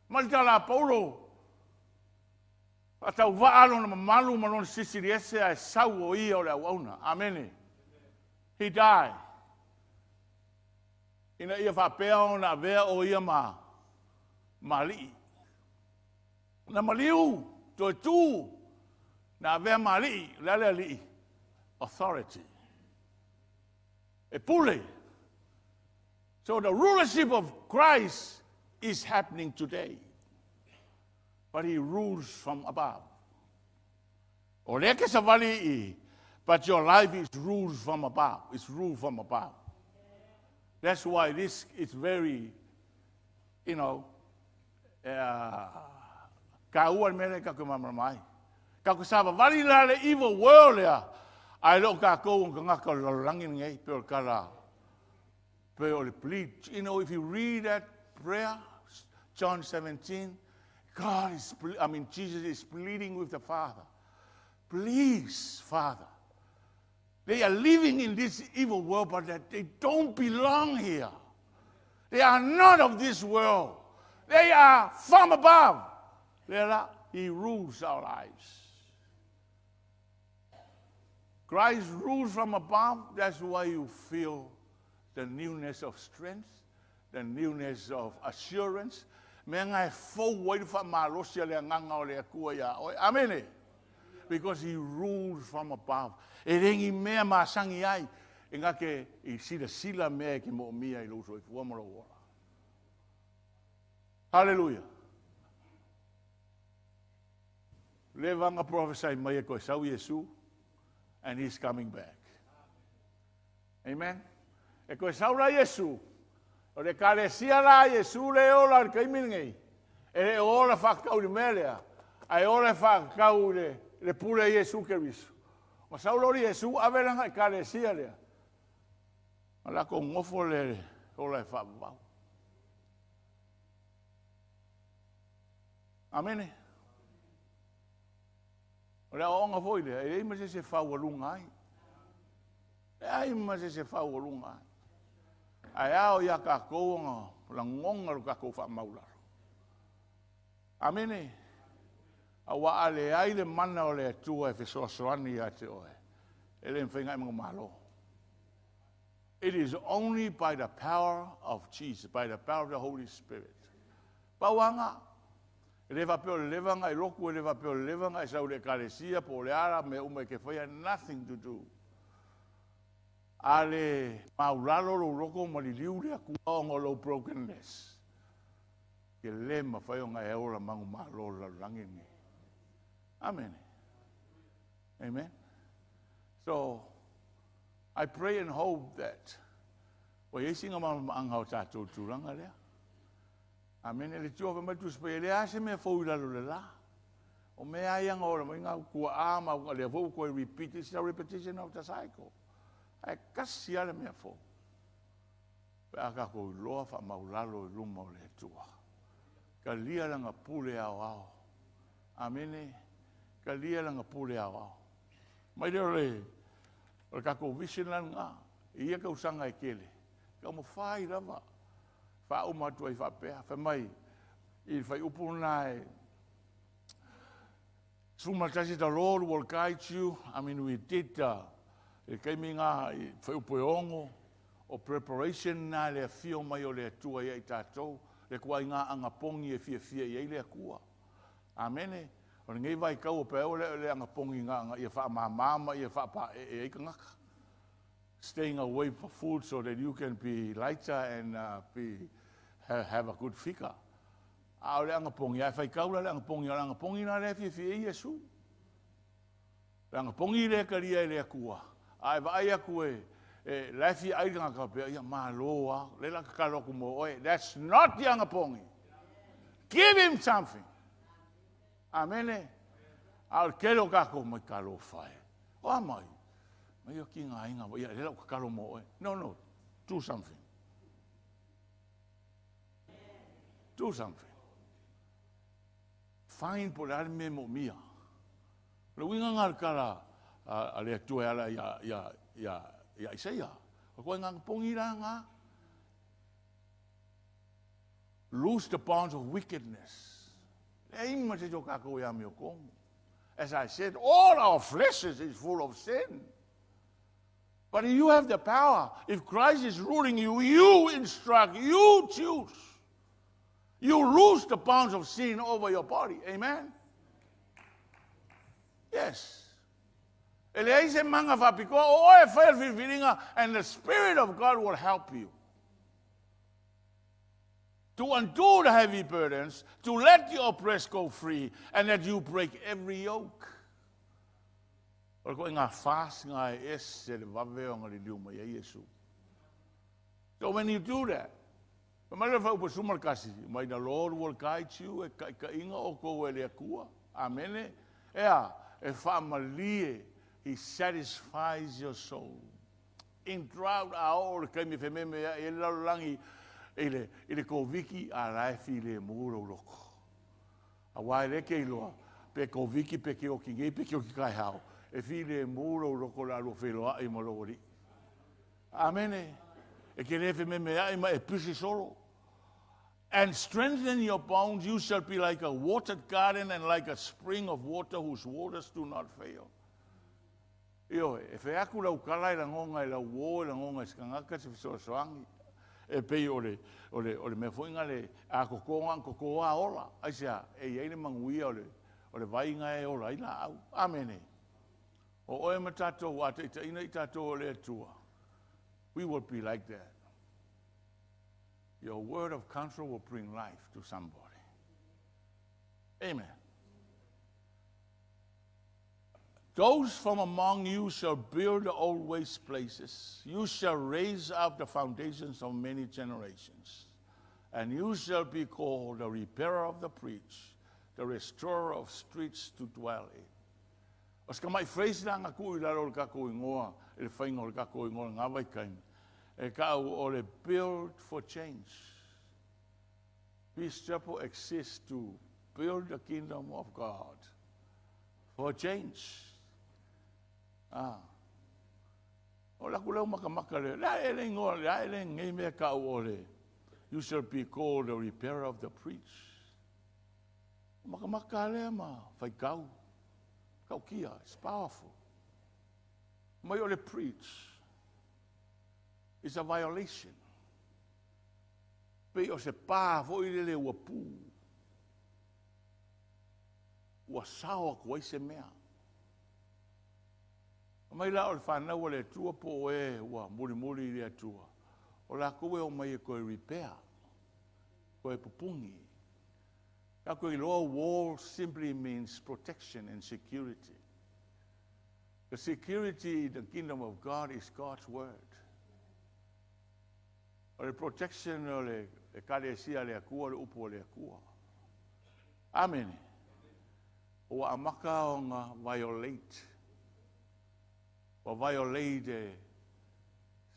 Maltala Paulo. Atau vaalo na malu malon sisiri ese ai sau o ia o le auna. Amen. He died. Ina ia whapea o na vea o ia mali. Na maliu, to tu, na vea mali, lele li. Authority. E pule. So the rulership of Christ is happening today. But he rules from above. Oleke savali, but your life is ruled from above. It's ruled from above. That's why this is very, kauan mele kakumamamai. Kakusava vali la le evil world ya. I don't go and ngaka langin ngai per kala. Per plead. If you read that prayer, John 17, Jesus is pleading with the Father. Please, Father. They are living in this evil world, but that they don't belong here. They are not of this world. They are from above. He rules our lives. Christ rules from above. That's why you feel the newness of strength, the newness of assurance. Amen. Because he rules from above. Hallelujah. Levanga prophesy mai ko sau Yesu, and he's coming back. Amen. E ko sau la Yesu. O le kalesia la Yesu le ola le kaimingi. E le ola fakau le melea. Ai ola fakau le pule Yesu Kristo. Ma sau lo Yesu avelanga kalesia le. Ala ko ngofo le ola fa ba. Amen. Ora onga foi le, e ma se fa walunga ai. Ai ma se fa walunga. Ai ao ya ka ko la ngonga ka ko fa maula. Amen. Awa ale ai le mana o le tua e so soani ate oe. Ele mfenga mo malo. It is only by the power of Jesus, by the power of the Holy Spirit. Pawanga leva pe levanga I loku leva pe levanga I saule kalesia po le ara me ke foi nothing to do. Ale maulalo lo loko mo liu le ku lo brokenness. Ke lema foi nga e ora mangu malo la langini. Amen. Amen. So I pray and hope that o yesinga ang hau tatu tulanga le. Amen. Ele tio va matu spele ase me fo la la. O me ayang ora mo nga ku ama le fo ko repeat is a repetition of the cycle. Ai kasia le me fo. Pa ka ko lo fa maulalo lumo le tua. ka lia langa pule au au. Amene, ka lia langa pule au au. Mai reo le, o kako vision lan ngā, ia ka usanga e kele. Ka mo whai rava, wha umatu ai wha pēa, wha mai, I whai upuna e, Sumatasi the Lord will guide you. I mean, we did, e kaimi ngā, whai upo e ongo, o preparation na le fio mai o le tua ia I tātou, le kua ngā angapongi e fia ia le kua. Amene. O ngei vai kau o peo le angapongi ngā ia wha mama, ia wha pa e ngaka. Staying away for food so that you can be lighter and have a good figure. A o le angapongi, ai whai kau le angapongi na le fia Iesu. Le angapongi le karia le kua. Ai vai aku Lafi ai ngaka pe ia maloa le la kaloku mo oi. That's not the angapongi. Give him something. Amene. Al kelo kako mai kalo fai. O mai. Mai o ki nga inga ia le la kalo mo oi. No. Do something. Do something. Find por alme mo mia. Le winga ngal kala ale tu ala ya Isaiah. O koe ngā pongi rā ngā. Loose the bonds of wickedness. Le ima te tō kako ia me o kongo. As I said, all our flesh is full of sin. But you have the power. If Christ is ruling you, you instruct, you choose. You lose the bonds of sin over your body. Amen? Yes. And the Spirit of God will help you to undo the heavy burdens, to let the oppressed go free, and that you break every yoke. So when you do that, the Lord will guide you. Amen. He satisfies your soul. In drought hour, kami fememe e lalangi ele koviki a raifi le muro loko. A wai le ke loa pe koviki pe ke o kinge pe ke o kai hao. E fi le muro loko la lo feloa e molori. Amene. E ke le fememe ai ma e pisi solo. And strengthen your bones, you shall be like a watered garden and like a spring of water whose waters do not fail. Io, e fe aku lau kalai la ngonga I la uo la ngonga skangaka se fisoasoangi. E pei ole me foinga le a kokoa ola. Aisia, e iei le manguia ole vainga e ola ina au. Amene. O oe matato wate ita ina itato ole atua. We will be like that. Your word of counsel will bring life to somebody. Amen. Those from among you shall build the old waste places. You shall raise up the foundations of many generations. And you shall be called the repairer of the breach, the restorer of streets to dwell in. Os ka mai phrase na nga kui laro ka kui ngoa, ele whaingo ka kui ngoa ngā vai kain. E ka au ole build for change. Peace Chapel exists to build the kingdom of God for change. Ola kulau makamaka le, la ele ngoa, la ele ngei mea ka au ole. You shall be called the repairer of the breach. Makamaka le ma, whai kau. Kau kia, it's powerful. Mai ole preach. It's a violation. Pe o se pā fo I le ua pū. Ua sawa kua I se mea. Mai la o le whanau le tua po e ua muri le atua. O la koe o mai e koe repair. Koe pupungi. Ka koe loa wall simply means protection and security. The security in the kingdom of God is God's word. O le protection o le kalesia le akua, le upo le akua. Amen. O amaka o ngā violate. O violate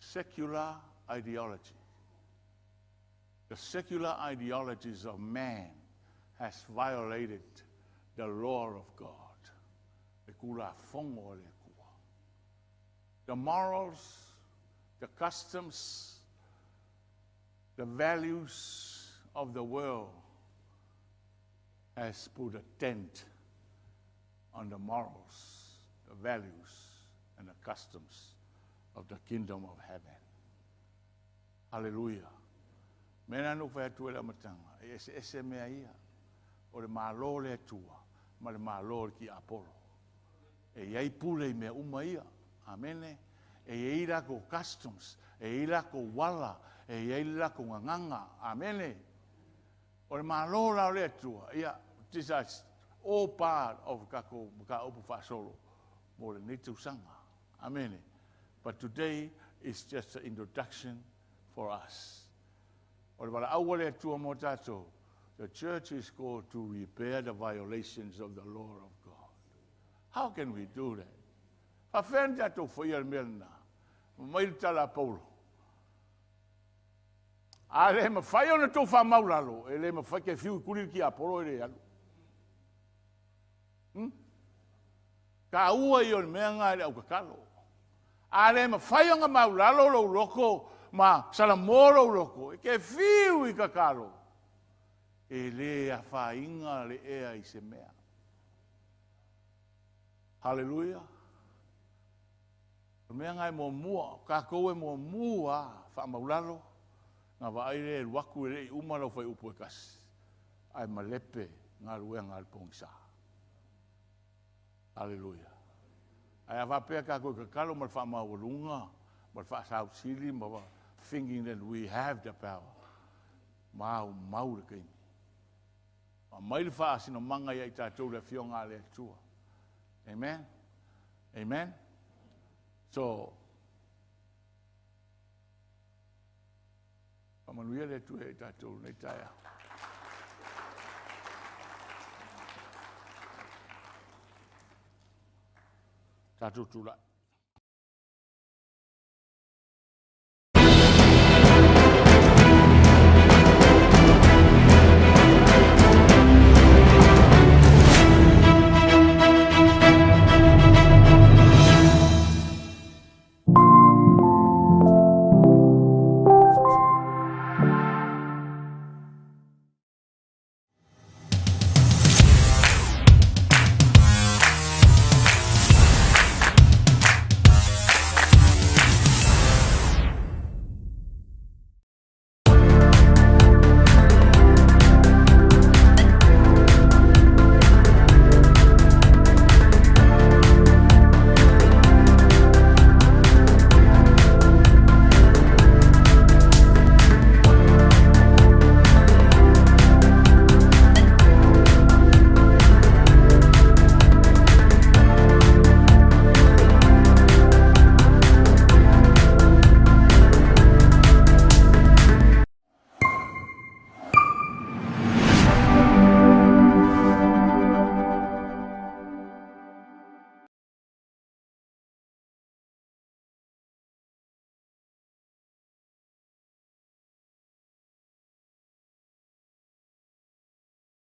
secular ideology. The secular ideologies of man has violated the law of God. The morals, the customs, the values of the world has put a dent on the morals, the values, and the customs of the kingdom of heaven. Hallelujah. Mena no fa tu la matanga. Ese mea ia. O le malo le tua, ma le malo ki Apollo. E iai pule mea uma ia. Amene. E iai la ko customs, e iai la ko wala, e iai la ko nganga. Amene. O le malo la le tua. Ia, this is all part of ka opu fa solo. Mo le nitu sanga. Amene. But today is just an introduction for us. O le wala awale tua mo tato. The church is called to repair the violations of the law of God. How can we do that? Fafenda to foia melna. Maita la Paulo. Ale ma fai ona to fa maulalo, ele ma fa ke fiu kuli ki Apollo ele alu. Ka ua i on menga ele au kakalo. Ale ma fai ona maulalo lo loko ma salamoro loko, ke fiu I kakalo. Ele a fainga le ea I se mea. Hallelujah. Mea ngai mo mua, ka koe mo mua, wha maulalo, ngā waere e waku e rei umaro whai upo e kasi. Ai malepe ngā ruea ngā pongisa. Hallelujah. Ai a whapea ka koe kakalo ma wha maurunga, ma wha sausiri, ma wha thinking that we have the power. Mau maure kaini. Ma maile wha FAASINOMAGA ia I tātou le whionga le atua. Amen. Amen. So, pamanuia le atua I tātou nei taia. Tātou tūla.